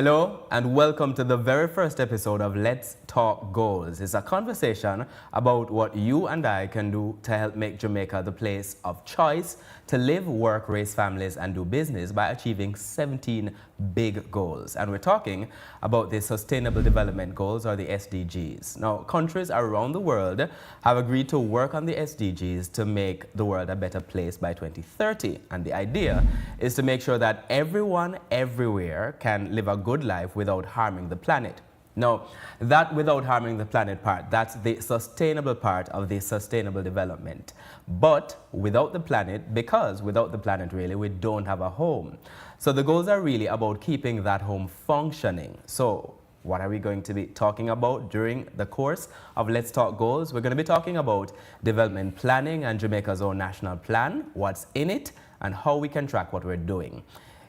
Hello and welcome to the very first episode of Let's Talk Goals. It's a conversation about what you and I can do to help make Jamaica the place of choice to live, work, raise families and do business by achieving 17 big goals. And we're talking about the Sustainable Development Goals, or the SDGs. Now, countries around the world have agreed to work on the SDGs to make the world a better place by 2030. And the idea is to make sure that everyone everywhere can live a good life without harming the planet. Now, that without harming the planet part, that's the sustainable part of the sustainable development. But without the planet, because without the planet really, we don't have a home. So the goals are really about keeping that home functioning. So what are we going to be talking about during the course of Let's Talk Goals? We're going to be talking about development planning and Jamaica's own national plan, what's in it, and how we can track what we're doing.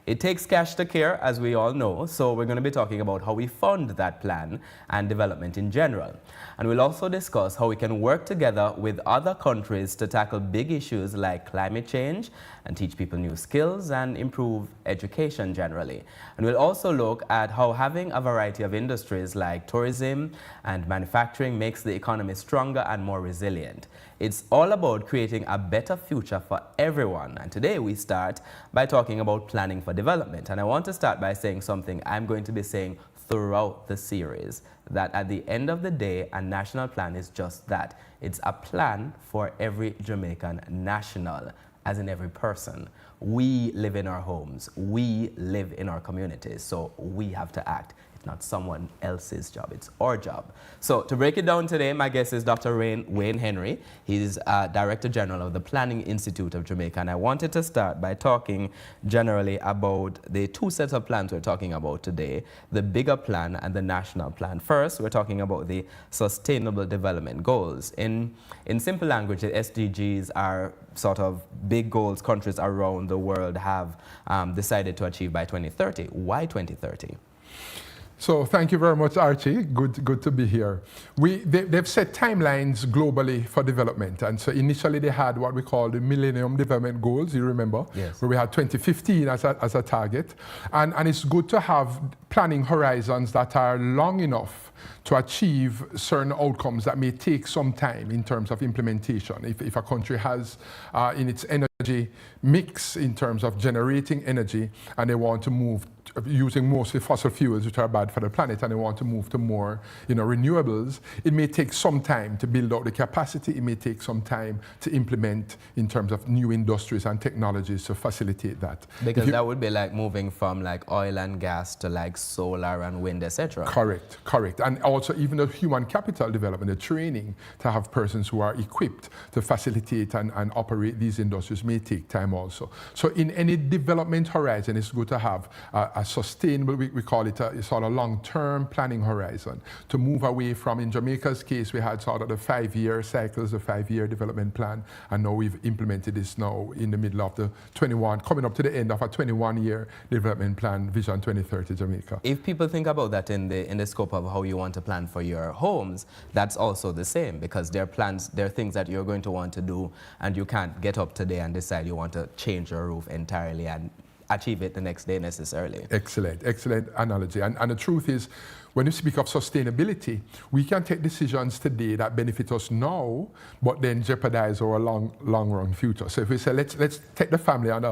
It takes cash to care, as we all know, so we're going to be talking about how we fund that plan and development in general. And we'll also discuss how we can work together with other countries to tackle big issues like climate change and teach people new skills and improve education generally. And we'll also look at how having a variety of industries like tourism and manufacturing makes the economy stronger and more resilient. It's all about creating a better future for everyone. And today we start by talking about planning for development. And I want to start by saying something I'm going to be saying throughout the series, that at the end of the day, a national plan is just that. It's a plan for every Jamaican national, as in every person. We live in our homes. We live in our communities. So we have to act. It's not someone else's job. It's our job. So to break it down today, my guest is Dr. Wayne Henry. He's Director General of the Planning Institute of Jamaica. And I wanted to start by talking generally about the two sets of plans we're talking about today, the bigger plan and the national plan. First, we're talking about the Sustainable Development Goals. In simple language, the SDGs are sort of big goals countries around the world have decided to achieve by 2030. Why 2030? So thank you very much, Archie. Good to be here. They've set timelines globally for development. And so initially they had what we call the Millennium Development Goals, you remember? Yes. Where we had 2015 as a target. And it's good to have planning horizons that are long enough to achieve certain outcomes that may take some time in terms of implementation. If a country has in its energy mix in terms of generating energy and they want to move using mostly fossil fuels, which are bad for the planet, and they want to move to more renewables, it may take some time to build out the capacity. It may take some time to implement in terms of new industries and technologies to facilitate that. Because that would be like moving from like oil and gas to like solar and wind, etc. Correct. And also even the human capital development, the training to have persons who are equipped to facilitate and operate these industries may take time also. So in any development horizon, it's good to have a sustainable, we call it a sort of long-term planning horizon to move away from, in Jamaica's case, we had sort of the 5-year cycles, the 5-year development plan, and now we've implemented this now in the middle of the 21, coming up to the end of a 21-year development plan, Vision 2030 Jamaica. If people think about that in the scope of how you want to plan for your homes, that's also the same, because there are plans, there are things that you're going to want to do, and you can't get up today and decide you want to change your roof entirely and achieve it the next day necessarily. Excellent analogy. And the truth is, when you speak of sustainability, we can take decisions today that benefit us now, but then jeopardize our long-run future. So if we say, let's take the family on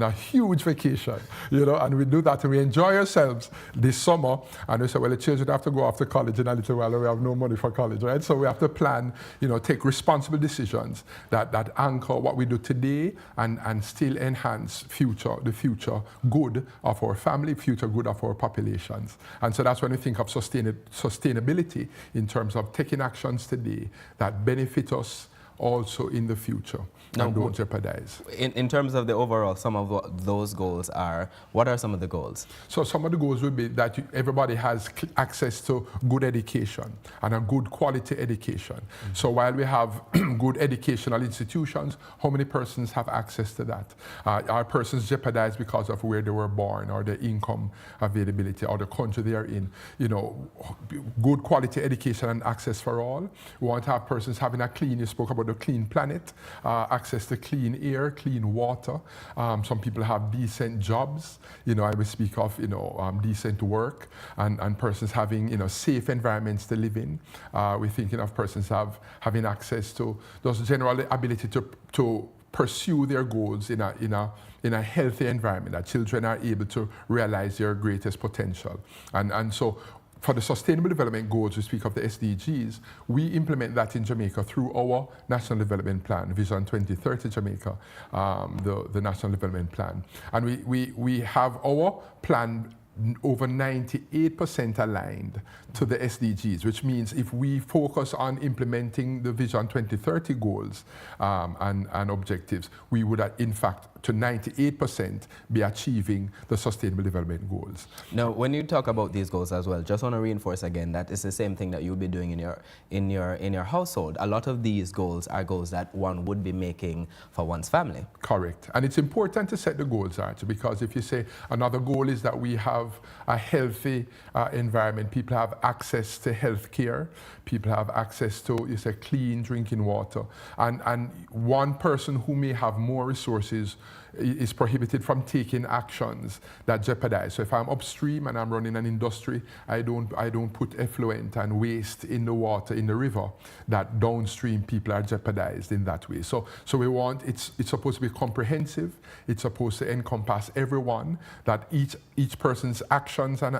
a huge vacation, and we do that and we enjoy ourselves this summer, and we say, well, the children have to go off to college in a little while, and we have no money for college, right? So we have to plan, take responsible decisions that anchor what we do today and still enhance the future good of our family, future good of our populations. And so that's when we think of sustainability in terms of taking actions today that benefit us also in the future and don't jeopardize. In terms of the overall, some of what those goals are, what are some of the goals? So some of the goals would be that everybody has access to good education and a good quality education. Mm-hmm. So while we have good educational institutions, how many persons have access to that? Are persons jeopardized because of where they were born or their income availability or the country they are in? Good quality education and access for all. We want to have persons having a clean, you spoke about the clean planet, access to clean air, clean water. Some people have decent jobs. I will speak of, decent work and persons having, safe environments to live in. We're thinking of persons having access to those general ability to pursue their goals in a healthy environment, that children are able to realize their greatest potential. And so for the Sustainable Development Goals, we speak of the SDGs, we implement that in Jamaica through our National Development Plan, Vision 2030 Jamaica, the National Development Plan. And we have our plan over 98% aligned to the SDGs, which means if we focus on implementing the Vision 2030 goals and objectives, we would, in fact, to 98% be achieving the Sustainable Development Goals. Now, when you talk about these goals as well, just want to reinforce again that it's the same thing that you'll be doing in your household. A lot of these goals are goals that one would be making for one's family. Correct. And it's important to set the goals, Archie, because if you say another goal is that we have a healthy environment, people have access to health care, people have access to, you say, clean drinking water, and one person who may have more resources is prohibited from taking actions that jeopardize. So if I'm upstream and I'm running an industry, I don't put effluent and waste in the water, in the river, that downstream people are jeopardized in that way. So we want, it's supposed to be comprehensive, it's supposed to encompass everyone, that each person's actions and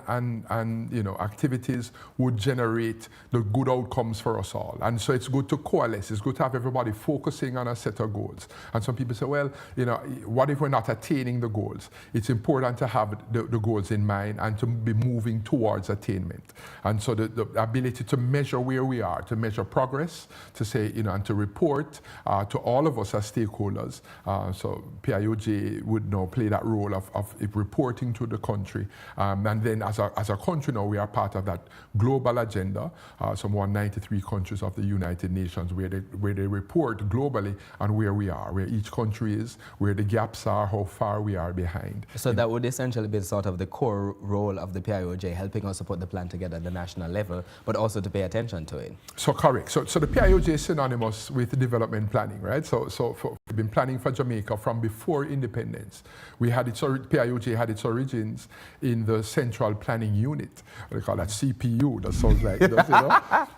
activities would generate the good outcomes for us all. And so it's good to coalesce, it's good to have everybody focusing on a set of goals. And some people say, well, what if we're not attaining the goals? It's important to have the goals in mind and to be moving towards attainment. And so the ability to measure where we are, to measure progress, to say, and to report to all of us as stakeholders. So PIOJ would now play that role of reporting to the country. And then as a country now, we are part of that global agenda, some 193 countries of the United Nations, where they report globally on where we are, where each country is, where the gaps are, how far we are behind. So that would essentially be sort of the core role of the PIOJ, helping us to put the plan together at the national level, but also to pay attention to it. So correct. So the PIOJ is synonymous with development planning, right? So we've been planning for Jamaica from before independence. PIOJ had its origins in the Central Planning Unit. What they call that, CPU, that sounds like,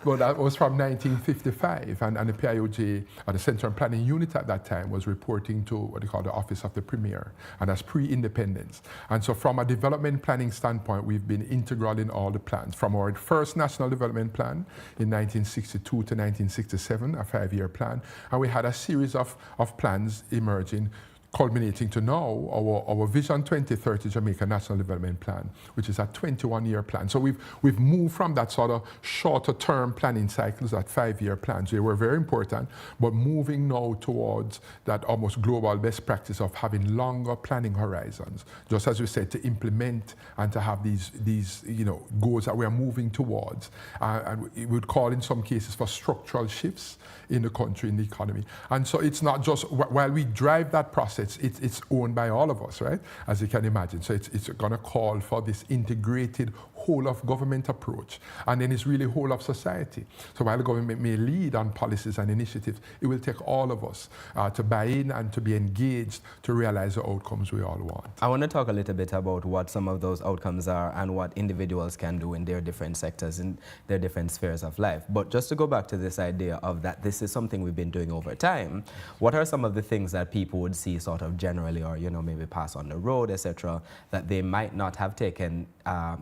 But that was from 1955, and the PIOJ, the Central Planning Unit at that time, was reporting to what they call the Office of the Premier, and that's pre-independence. And so from a development planning standpoint, we've been integral in all the plans. From our first National Development Plan in 1962 to 1967, a 5-year plan, and we had a series of plans emerging, culminating to now our Vision 2030 Jamaica National Development Plan, which is a 21-year plan. So we've moved from that sort of shorter-term planning cycles, that 5-year plans. They were very important, but moving now towards that almost global best practice of having longer planning horizons, just as we said, to implement and to have these goals that we are moving towards. And we would call in some cases for structural shifts in the country, in the economy. And so it's not just, while we drive that process, it's owned by all of us, right? As you can imagine. So it's going to call for this integrated whole of government approach. And then it's really whole of society. So while the government may lead on policies and initiatives, it will take all of us to buy in and to be engaged to realize the outcomes we all want. I want to talk a little bit about what some of those outcomes are and what individuals can do in their different sectors, in their different spheres of life. But just to go back to this idea of that this is something we've been doing over time, what are some of the things that people would see sort of generally, or maybe pass on the road, etc., that they might not have taken,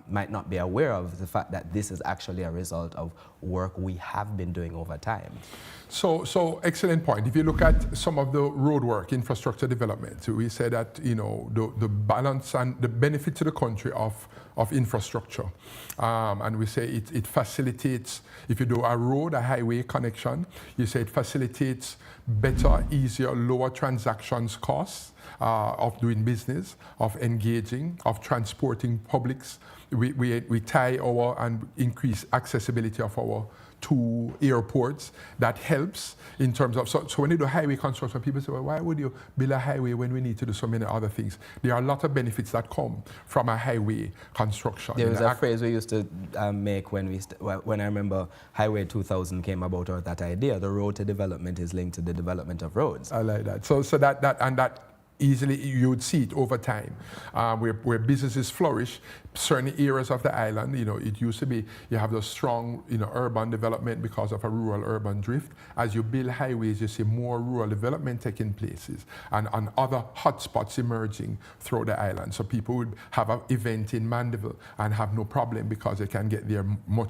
might not be aware of the fact that this is actually a result of work we have been doing over time? So excellent point. If you look at some of the road work, infrastructure development, we say that the balance and the benefit to the country of infrastructure, and we say it facilitates. If you do a road, a highway connection, you say it facilitates better, easier, lower transactions costs of doing business, of engaging, of transporting publics. We tie our and increase accessibility of our 2 airports. That helps in terms of, so when you do highway construction, people say, well, why would you build a highway when we need to do so many other things? There are a lot of benefits that come from a highway construction. There was a phrase we used to make when when I remember Highway 2000 came about, or that idea, the road to development is linked to the development of roads. I like that. So that easily you would see it over time, where businesses flourish. Certain areas of the island, it used to be you have the strong, urban development because of a rural-urban drift. As you build highways, you see more rural development taking places and other hotspots emerging throughout the island. So people would have an event in Mandeville and have no problem because they can get there more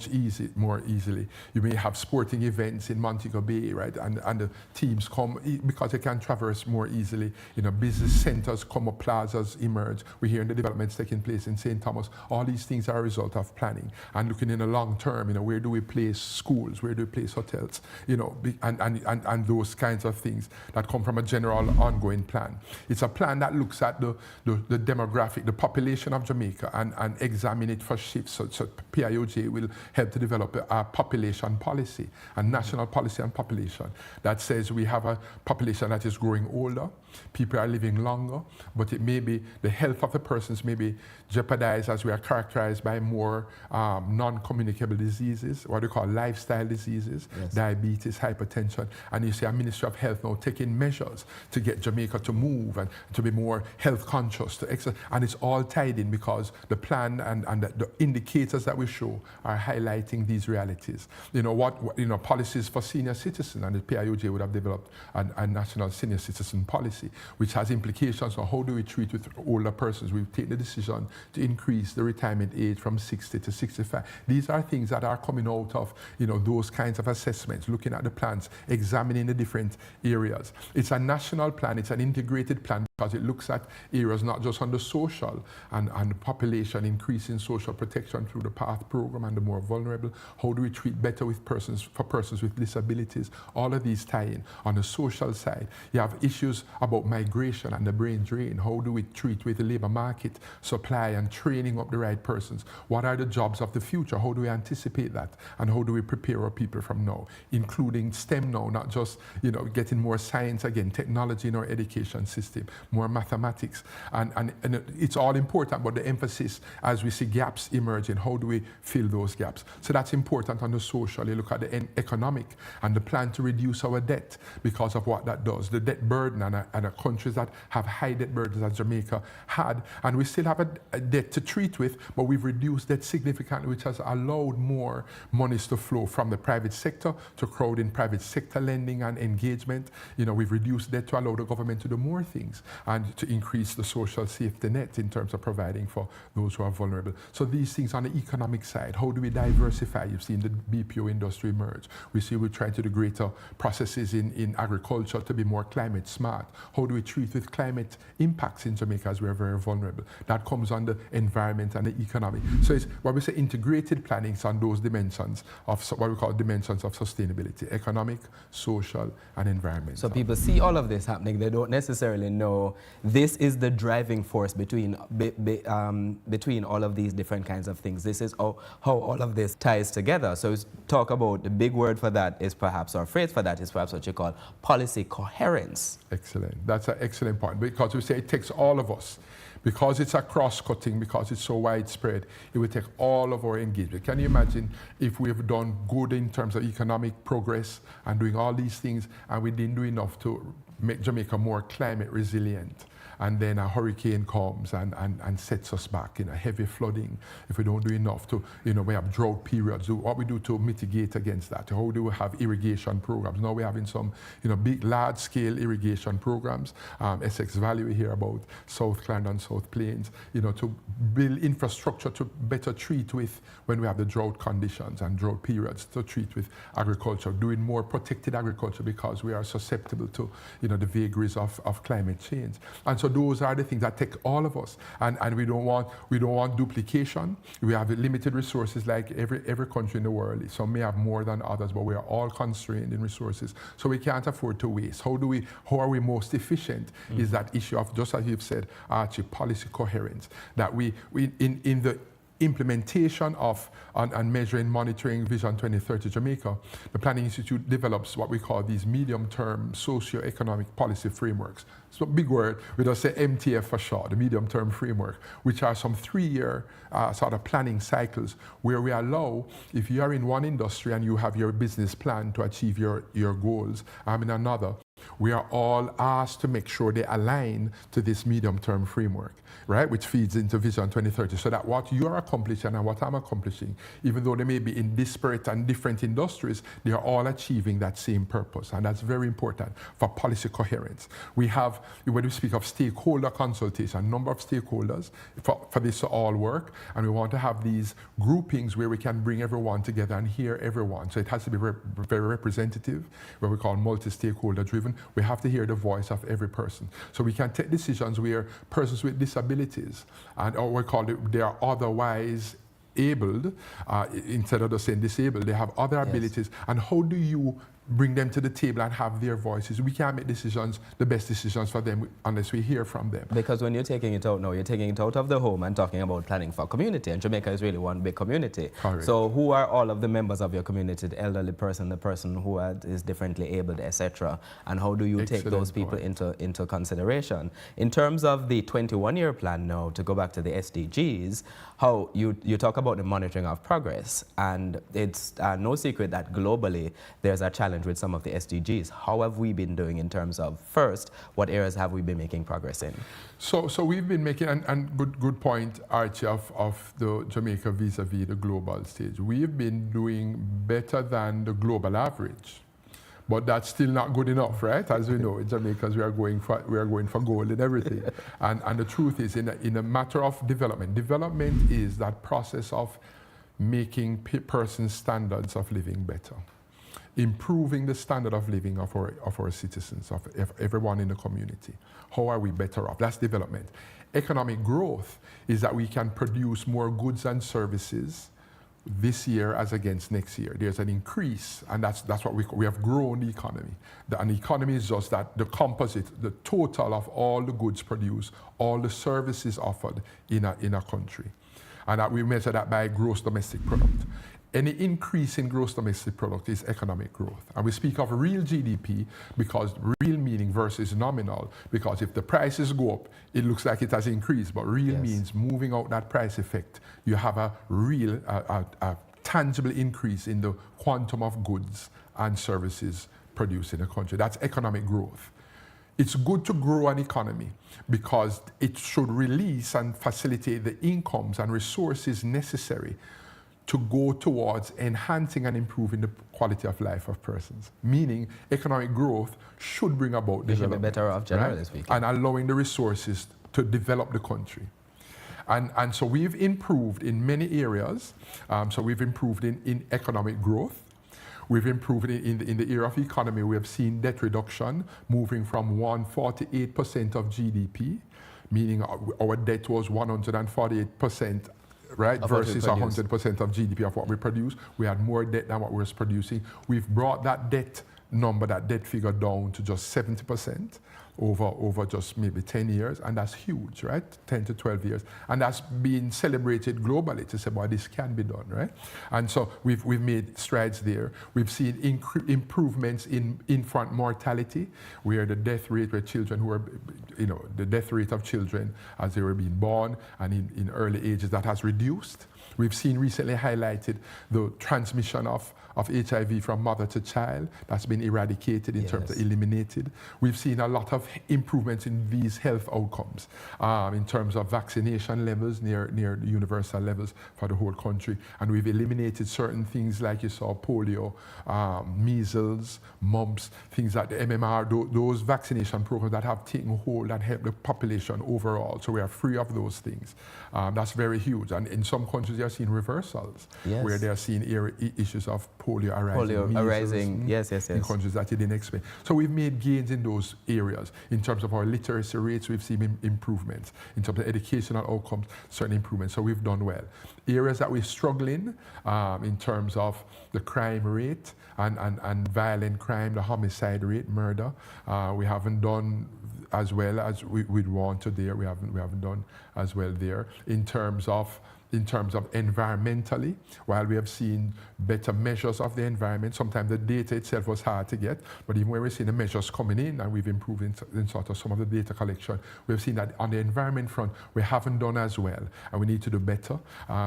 easily. You may have sporting events in Montego Bay, right? And the teams come because they can traverse more easily. Business centers, commercial plazas emerge. We're hearing the developments taking place in St. Thomas. All these things are a result of planning and looking in the long term. Where do we place schools? Where do we place hotels? And those kinds of things that come from a general ongoing plan. It's a plan that looks at the demographic, the population of Jamaica, and examine it for shifts. So PIOJ will help to develop a population policy, a national policy on population that says we have a population that is growing older. People are living longer, but it may be the health of the persons may be jeopardized as we are characterized by more non-communicable diseases, what we call lifestyle diseases, yes. Diabetes, hypertension. And you see our Ministry of Health now taking measures to get Jamaica to move and to be more health conscious, to exercise. And it's all tied in because the plan and the indicators that we show are highlighting these realities. Policies for senior citizens, and the PIOJ would have developed a national senior citizen policy, which has implications on how do we treat with older persons. We've taken the decision to increase the retirement age from 60 to 65. These are things that are coming out of those kinds of assessments, looking at the plans, examining the different areas. It's a national plan, it's an integrated plan because it looks at areas not just on the social and population, increasing social protection through the PATH program and the more vulnerable. How do we treat better with persons with disabilities? All of these tie in. On the social side, you have issues about migration and the brain drain. How do we treat with the labor market, supply and training up the right persons? What are the jobs of the future? How do we anticipate that? And how do we prepare our people from now, including STEM now, not just getting more science again, technology in our education system, more mathematics. And it's all important, but the emphasis as we see gaps emerging, how do we fill those gaps? So that's important on the social. You look at the economic and the plan to reduce our debt because of what that does. The debt burden and countries that have high debt burdens as Jamaica had, and we still have a debt to treat with, but we've reduced debt significantly, which has allowed more monies to flow from the private sector to crowd in private sector lending and engagement. We've reduced debt to allow the government to do more things and to increase the social safety net in terms of providing for those who are vulnerable. So these things on the economic side, how do we diversify? You've seen the BPO industry emerge. We see we're trying to do greater processes in agriculture to be more climate smart. How do we treat with climate impacts in Jamaica as we're very vulnerable? That comes on the environment and the economy. So it's what we say integrated planning on those dimensions of what we call dimensions of sustainability: economic, social, and environmental. So people see all of this happening. They don't necessarily know this is the driving force between all of these different kinds of things. This is how all of this ties together. So talk about the big word for that is perhaps, or phrase for that is perhaps what you call policy coherence. Excellent. That's an excellent point, because we say it takes all of us. Because it's a cross-cutting, because it's so widespread, it will take all of our engagement. Can you imagine if we've done good in terms of economic progress and doing all these things, and we didn't do enough to make Jamaica more climate resilient? And then a hurricane comes and sets us back, heavy flooding. If we don't do enough to, we have drought periods. What we do to mitigate against that? How do we have irrigation programs? Now we're having some, big, large-scale irrigation programs. Essex Valley, we hear about South Clarendon, South Plains, to build infrastructure to better treat with when we have the drought conditions and drought periods, to treat with agriculture, doing more protected agriculture because we are susceptible to, the vagaries of climate change. And so those are the things that take all of us, and we don't want duplication. We have limited resources like every country in the world. Some may have more than others, but we are all constrained in resources, so we can't afford to waste. How are we most efficient? Is that issue of, just as you've said, Archie, policy coherence, that we in the implementation of and measuring, monitoring Vision 2030 Jamaica, the Planning Institute develops what we call these medium-term socio-economic policy frameworks. So big word, we just say MTF for short, the medium-term framework, which are some 3-year sort of planning cycles where we allow, if you are in one industry and you have your business plan to achieve your goals, in another, we are all asked to make sure they align to this medium-term framework, right, which feeds into Vision 2030, so that what you are accomplishing and what I'm accomplishing, even though they may be in disparate and different industries, they are all achieving that same purpose, and that's very important for policy coherence. We have, when we speak of stakeholder consultation, a number of stakeholders for this to all work, and we want to have these groupings where we can bring everyone together and hear everyone. So it has to be very representative, what we call multi-stakeholder driven. We have to hear the voice of every person. So we can take decisions where persons with disabilities, and or we call it, they are otherwise abled, instead of just saying disabled, they have other abilities. And how do you bring them to the table and have their voices? We can't make decisions, the best decisions for them, unless we hear from them. Because when you're taking it out now, you're taking it out of the home and talking about planning for community, and Jamaica is really one big community. Correct. So who are all of the members of your community, the elderly person, the person who is differently abled, etc., and how do you take those people into consideration? In terms of the 21-year plan now, to go back to the SDGs, how you talk about the monitoring of progress, and it's no secret that globally there's a challenge with some of the SDGs. How have we been doing in terms of, first, what areas have we been making progress in? So we've been making, and good point, Archie, of the Jamaica vis-a-vis the global stage. We've been doing better than the global average. But that's still not good enough, right? As we know, in Jamaica, we are going for gold in everything. and the truth is, in a matter of development is that process of making persons' standards of living better, improving the standard of living of our citizens, of everyone in the community. How are we better off? That's development. Economic growth is that we can produce more goods and services this year as against next year. There's an increase, and that's what we have grown the economy. And the economy is just that the composite, the total of all the goods produced, all the services offered in a country. And that we measure that by gross domestic product. Any increase in gross domestic product is economic growth. And we speak of real GDP because real meaning versus nominal, because if the prices go up, it looks like it has increased, but real means moving out that price effect. You have a real, a tangible increase in the quantum of goods and services produced in a country. That's economic growth. It's good to grow an economy because it should release and facilitate the incomes and resources necessary to go towards enhancing and improving the quality of life of persons. Meaning, economic growth should bring about development. Should be better off, generally right? speaking. And allowing the resources to develop the country. And so we've improved in many areas. So we've improved in economic growth. We've improved in the area of economy. We have seen debt reduction moving from 148% of GDP, meaning our debt was 148%, right, versus 100% of GDP of what we produce. We had more debt than what we were producing. We've brought that debt number, that debt figure down to just 70% over just maybe 10 years, and that's huge, right? 10 to 12 years. And that's been celebrated globally to say, well, this can be done, right? And so we've made strides there. We've seen improvements in infant mortality, where the death rate where children who are, the death rate of children as they were being born and in early ages, that has reduced. We've seen recently highlighted the transmission of HIV from mother to child. That's been eradicated in terms of eliminated. We've seen a lot of improvements in these health outcomes in terms of vaccination levels near the universal levels for the whole country. And we've eliminated certain things like you saw polio, measles, mumps, things like the MMR, those vaccination programs that have taken hold and helped the population overall. So we are free of those things. That's very huge. And in some countries, they are seeing reversals, where they are seeing issues of polio arising. Measles, in countries that you didn't expect. So we've made gains in those areas. In terms of our literacy rates, we've seen improvements. In terms of educational outcomes, certain improvements. So we've done well. Areas that we struggle in terms of the crime rate and violent crime, the homicide rate, murder, we haven't done as well as we'd want to there. We haven't done as well there. In terms of in terms of environmentally, while we have seen better measures of the environment, sometimes the data itself was hard to get, but even when we've seen the measures coming in and we've improved in sort of some of the data collection, we've seen that on the environment front, we haven't done as well, and we need to do better,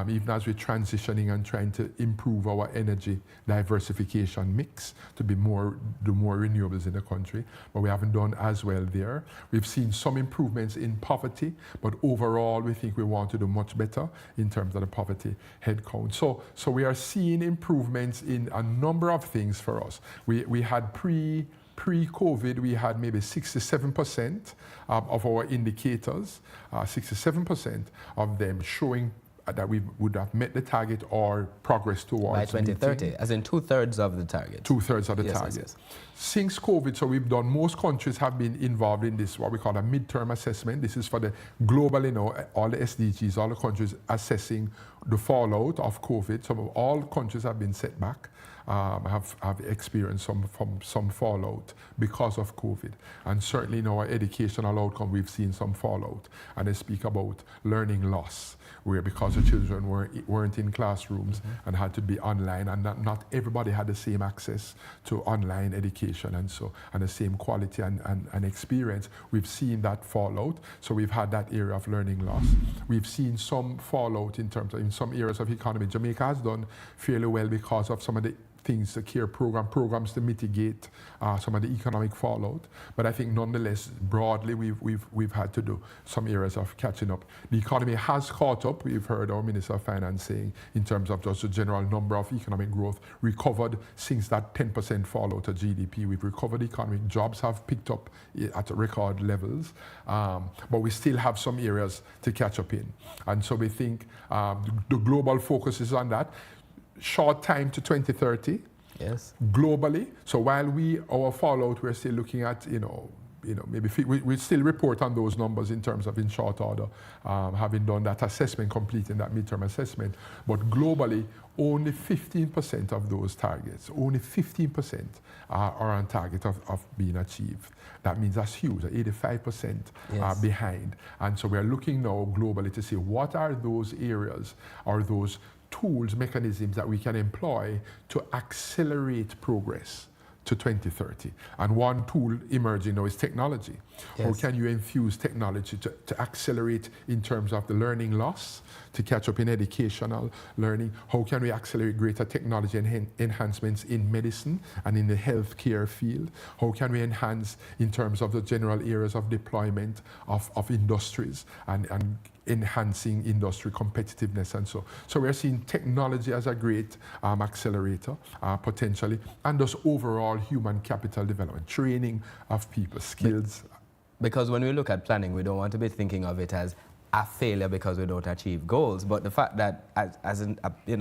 even as we're transitioning and trying to improve our energy diversification mix to do more renewables in the country, but we haven't done as well there. We've seen some improvements in poverty, but overall we think we want to do much better in terms of the poverty head count. So we are seeing improvements in a number of things for us. We had pre-COVID, we had maybe 67% of our indicators, 67% of them showing that we would have met the target or progress towards by 2030, meeting. as in 2/3 of the target. 2/3 of the Yes, target. yes, yes. Since COVID, so we've done, most countries have been involved in this, what we call a midterm assessment. This is for the global, all the SDGs, all the countries assessing the fallout of COVID. So all countries have been set back, have experienced some fallout because of COVID. And certainly in our educational outcome, we've seen some fallout. And they speak about learning loss, where because the children weren't in classrooms and had to be online, and not everybody had the same access to online education and the same quality and experience. We've seen that fallout. So we've had that area of learning loss. We've seen some fallout in terms of, in some areas of economy. Jamaica has done fairly well because of some of the things, the care programs to mitigate some of the economic fallout. But I think nonetheless, broadly, we've had to do some areas of catching up. The economy has caught up. We've heard our Minister of Finance saying, in terms of just the general number of economic growth, recovered since that 10% fallout of GDP. We've recovered the economy. Jobs have picked up at record levels, but we still have some areas to catch up in. And so we think the global focus is on that. Short time to 2030, yes, globally. So while our fallout, we're still looking at, maybe we still report on those numbers in terms of in short order, having done that assessment, completing that midterm assessment. But globally, only 15% of those targets, only 15% are on target of being achieved. That means that's huge, 85% are behind. And so we're looking now globally to see what are those areas, or those tools, mechanisms that we can employ to accelerate progress to 2030. And one tool emerging now is technology. Yes. How can you infuse technology to accelerate in terms of the learning loss, to catch up in educational learning? How can we accelerate greater technology enhancements in medicine and in the healthcare field? How can we enhance in terms of the general areas of deployment of industries and enhancing industry competitiveness and so. So we're seeing technology as a great accelerator, potentially, and thus overall human capital development, training of people, skills. Because when we look at planning, we don't want to be thinking of it as a failure because we don't achieve goals, but the fact that as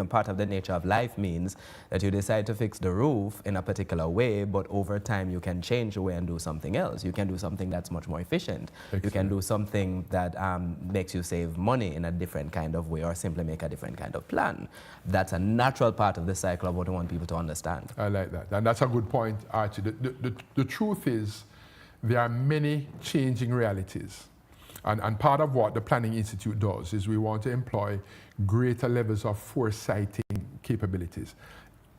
part of the nature of life means that you decide to fix the roof in a particular way, but over time you can change the way and do something else. You can do something that's much more efficient. Excellent. You can do something that makes you save money in a different kind of way, or simply make a different kind of plan. That's a natural part of the cycle of what we want people to understand. I like that, and that's a good point, Archie. The truth is, there are many changing realities. And part of what the Planning Institute does is we want to employ greater levels of foresighting capabilities,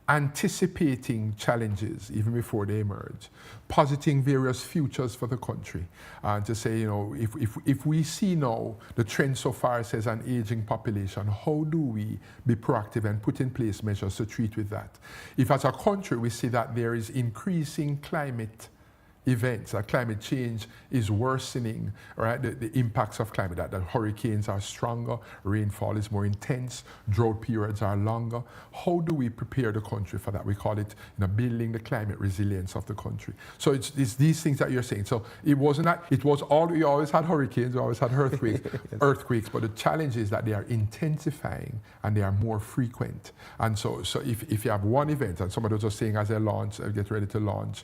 anticipating challenges even before they emerge, positing various futures for the country, and to say, if we see now the trend so far says an aging population, how do we be proactive and put in place measures to treat with that? If as a country we see that there is increasing climate events, that climate change is worsening, right? The impacts of climate, that hurricanes are stronger, rainfall is more intense, drought periods are longer. How do we prepare the country for that? We call it building the climate resilience of the country. So it's these things that you're saying. So it wasn't that, we always had hurricanes, we always had earthquakes, yes. But the challenge is that they are intensifying and they are more frequent. And so if you have one event, and somebody was just saying as they get ready to launch,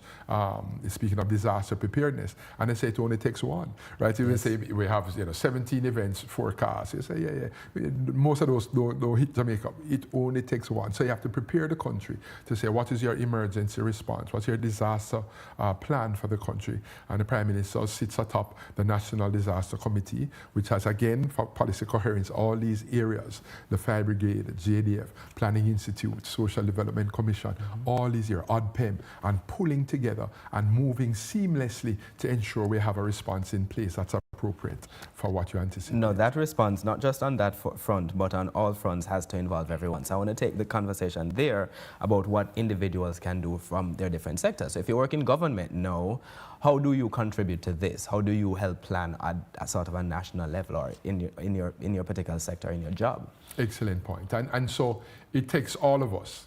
speaking of disaster preparedness. And they say it only takes one, right? You say we have 17 events forecast. You say, yeah. Most of those don't hit Jamaica. It only takes one. So you have to prepare the country to say, what is your emergency response? What's your disaster plan for the country? And the Prime Minister sits atop the National Disaster Committee, which has, again, for policy coherence, all these areas, the Fire Brigade, the JDF, Planning Institute, Social Development Commission, all these here, ODPEM, and pulling together and moving seamlessly to ensure we have a response in place that's appropriate for what you anticipate. No, that response, not just on that front, but on all fronts, has to involve everyone. So I want to take the conversation there about what individuals can do from their different sectors. So if you work in government now, how do you contribute to this? How do you help plan at a sort of a national level or in your particular sector, in your job? Excellent point. And so it takes all of us.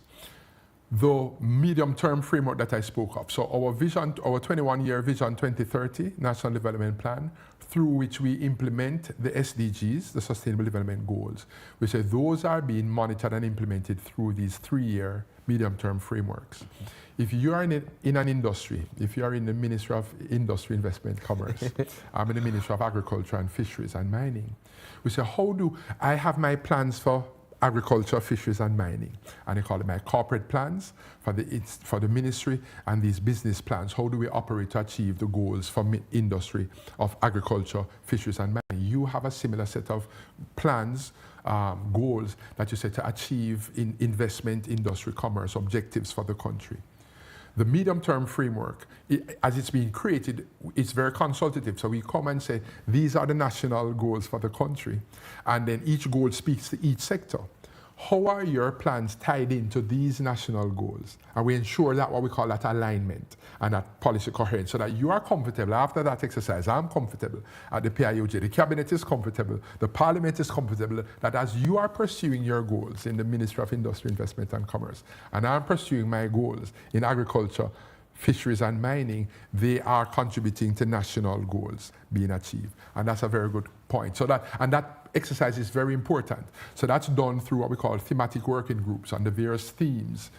The medium-term framework that I spoke of, so our vision, our 21-year Vision 2030 National Development Plan, through which we implement the SDGs, the Sustainable Development Goals, we say those are being monitored and implemented through these 3-year medium-term frameworks. If you are in an industry, if you are in the Ministry of Industry, Investment, Commerce, I'm in the Ministry of Agriculture and Fisheries and Mining, we say, how do I have my plans for agriculture, fisheries, and mining? And they call it my corporate plans for the ministry and these business plans. How do we operate to achieve the goals for industry of agriculture, fisheries, and mining? You have a similar set of plans, goals that you set to achieve in investment, industry, commerce, objectives for the country. The medium-term framework, as it's being created, it's very consultative. So we come and say, these are the national goals for the country. And then each goal speaks to each sector. How are your plans tied into these national goals? And we ensure that what we call that alignment and that policy coherence, so that you are comfortable. After that exercise, I'm comfortable at the PIOJ. The cabinet is comfortable. The parliament is comfortable that as you are pursuing your goals in the Ministry of Industry, Investment and Commerce, and I'm pursuing my goals in agriculture, fisheries and mining, they are contributing to national goals being achieved. And that's a very good point. So that exercise is very important. So that's done through what we call thematic working groups on the various themes.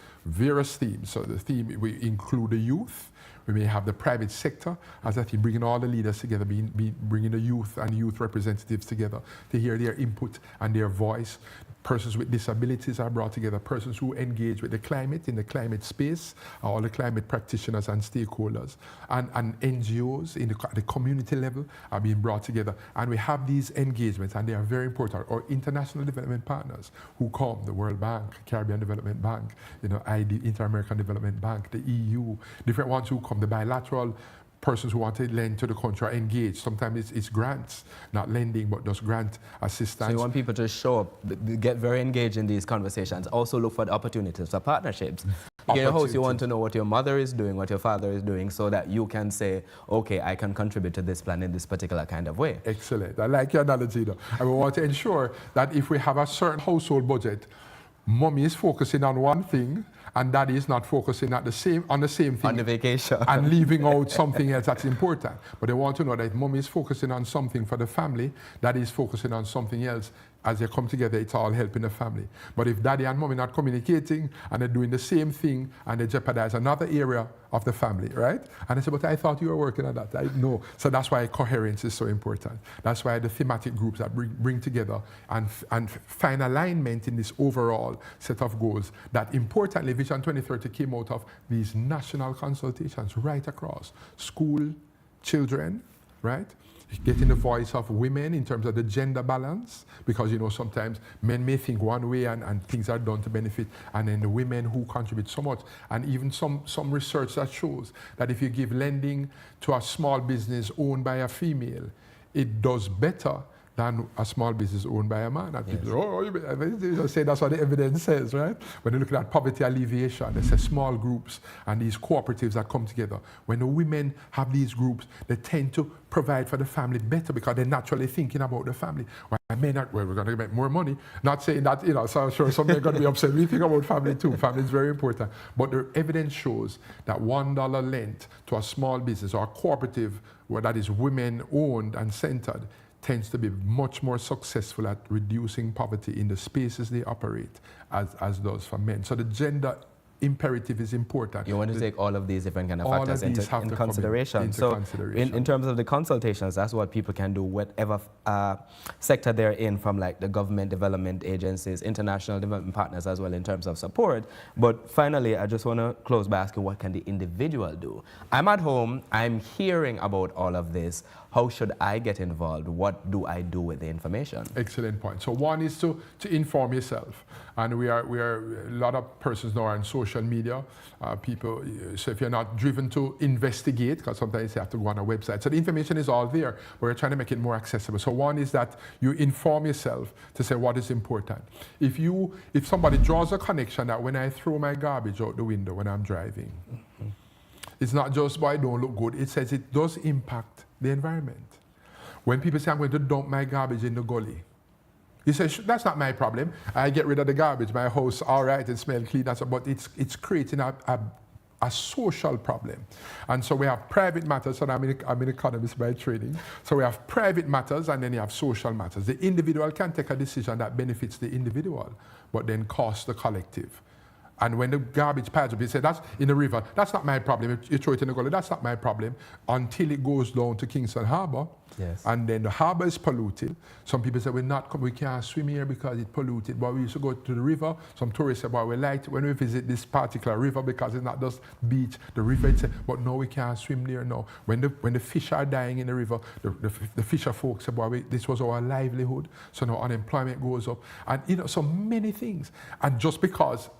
So the theme, we include the youth. We may have the private sector as a theme, bringing all the leaders together, bringing the youth and youth representatives together to hear their input and their voice. Persons with disabilities are brought together, persons who engage with the climate, in the climate space, all the climate practitioners and stakeholders, and NGOs in the community level are being brought together. And we have these engagements, and they are very important. Our international development partners who come, the World Bank, Caribbean Development Bank, Inter-American Development Bank, the EU, different ones who come, the bilateral persons who want to lend to the country are engaged. Sometimes it's grants, not lending, but just grant assistance. So you want people to show up, get very engaged in these conversations. Also look for the opportunities for partnerships. In your house, you want to know what your mother is doing, what your father is doing, so that you can say, okay, I can contribute to this plan in this particular kind of way. Excellent. I like your analogy, though. And we want to ensure that if we have a certain household budget, mommy is focusing on one thing, and daddy is not focusing on the same thing. On the vacation. And leaving out something else that's important. But they want to know that mommy is focusing on something for the family, daddy is focusing on something else. As they come together, it's all helping the family. But if daddy and mommy not communicating and they're doing the same thing and they jeopardize another area of the family, right? And I say, but I thought you were working on that. I know. So that's why coherence is so important. That's why the thematic groups that bring together and find alignment in this overall set of goals that importantly, Vision 2030 came out of these national consultations right across school, children, right? Getting the voice of women in terms of the gender balance, because sometimes men may think one way and things are done to benefit, and then the women who contribute so much. And even some research that shows that if you give lending to a small business owned by a female, it does better than a small business owned by a man. And people say that's what the evidence says, right? When you look at poverty alleviation, they say small groups and these cooperatives that come together. When the women have these groups, they tend to provide for the family better because they're naturally thinking about the family. Well, we're going to make more money. Not saying that, so I'm sure some men are going to be upset. We think about family too. Family is very important. But the evidence shows that $1 lent to a small business or a cooperative that is women owned and centered tends to be much more successful at reducing poverty in the spaces they operate as does for men. So the gender imperative is important. You want to take all of these different kind of All factors of these into have to come consideration. into So consideration. in terms of the consultations, that's what people can do, whatever sector they're in, from like the government development agencies, international development partners as well, in terms of support. But finally, I just want to close by asking, what can the individual do? I'm at home, I'm hearing about all of this. How should I get involved? What do I do with the information? Excellent point. So one is to inform yourself. And we are a lot of persons now are on social media. People, so if you're not driven to investigate, because sometimes you have to go on a website. So the information is all there. We're trying to make it more accessible. So one is that you inform yourself to say what is important. If somebody draws a connection that when I throw my garbage out the window when I'm driving, it's not just why it don't look good. It says it does impact the environment. When people say I'm going to dump my garbage in the gully, you say, that's not my problem. I get rid of the garbage. My house, all right, it smells clean. But it's creating a social problem. And so we have private matters, and I'm an economist by training. So we have private matters, and then you have social matters. The individual can take a decision that benefits the individual, but then costs the collective. And when the garbage piles up, you say, that's in the river, that's not my problem. You throw it in the gully, that's not my problem, until it goes down to Kingston Harbour. Yes. And then the harbour is polluted. Some people say, we can't swim here because it's polluted. But we used to go to the river. Some tourists say, we like when we visit this particular river because it's not just beach, the river itself. But no, we can't swim there now. When the fish are dying in the river, the fisher folks say, this was our livelihood. So now unemployment goes up. And so many things. And just because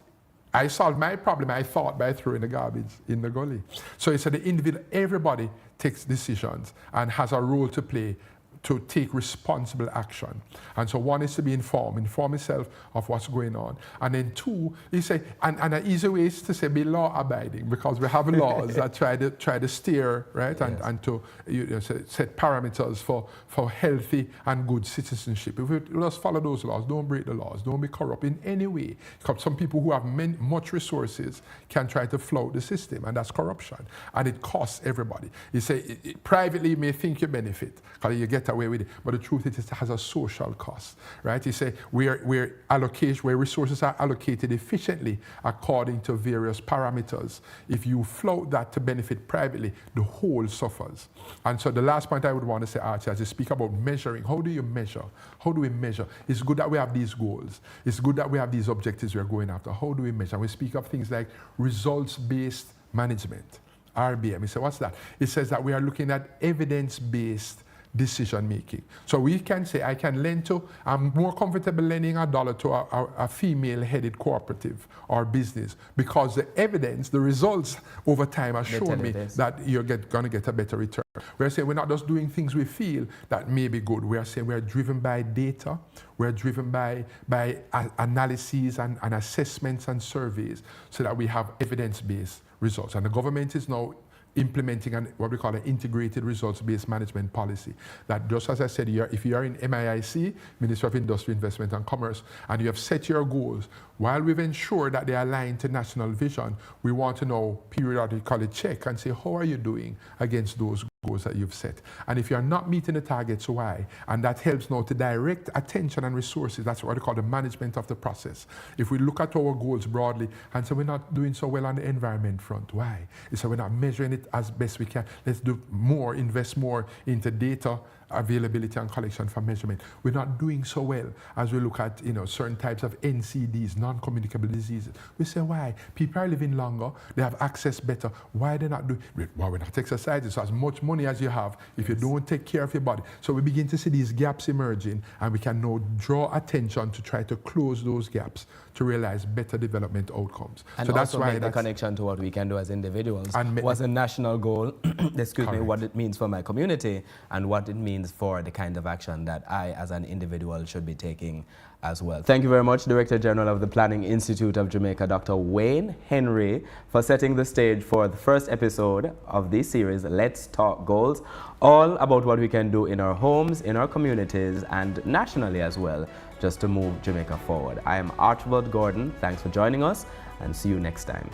I solved my problem, I thought, by throwing the garbage in the gully. So it's the individual, everybody takes decisions and has a role to play to take responsible action. And so one is to be inform yourself of what's going on. And then two, you say, and an easy way is to say be law abiding, because we have laws that try to steer, right? Yes. And to set parameters for healthy and good citizenship. If we just follow those laws, don't break the laws, don't be corrupt in any way. Because some people who have much resources can try to flout the system, and that's corruption. And it costs everybody. You say, privately you may think you benefit, because you get away with it, but the truth is it has a social cost, right? You say where resources are allocated efficiently according to various parameters. If you float that to benefit privately, the whole suffers. And so the last point I would want to say, Archie, as you speak about measuring, how do you measure? How do we measure? It's good that we have these goals. It's good that we have these objectives we're going after. How do we measure? We speak of things like results-based management, RBM. We say, what's that? It says that we are looking at evidence-based decision making. So we can say, I'm more comfortable lending $1 to a female-headed cooperative or business because the evidence, the results over time have shown me that you're going to get a better return. We're saying we're not just doing things we feel that may be good. We're saying we're driven by data. We're driven by analyses and assessments and surveys so that we have evidence-based results. And the government is now implementing what we call an integrated results-based management policy. That just as I said, if you are in MIIC, Ministry of Industry, Investment and Commerce, and you have set your goals, while we've ensured that they align to national vision, we want to now periodically check and say, how are you doing against those goals that you've set? And if you're not meeting the targets, why? And that helps now to direct attention and resources. That's what we call the management of the process. If we look at our goals broadly and say we're not doing so well on the environment front, why? It's so we're not measuring it as best we can. Let's do more, invest more into data availability and collection for measurement. We're not doing so well as we look at certain types of NCDs, non-communicable diseases. We say, why? People are living longer, they have access better. Why are they not doing? Well, we're not exercising, so as much money as you have, if you don't take care of your body. So we begin to see these gaps emerging, and we can now draw attention to try to close those gaps to realize better development outcomes. And so that's also why make the connection to what we can do as individuals. And what's a national goal, excuse me, Correct. what it means for my community, and what it means for the kind of action that I, as an individual, should be taking as well. Thank you very much, Director General of the Planning Institute of Jamaica, Dr. Wayne Henry, for setting the stage for the first episode of this series, Let's Talk Goals, all about what we can do in our homes, in our communities, and nationally as well, just to move Jamaica forward. I am Archibald Gordon. Thanks for joining us, and see you next time.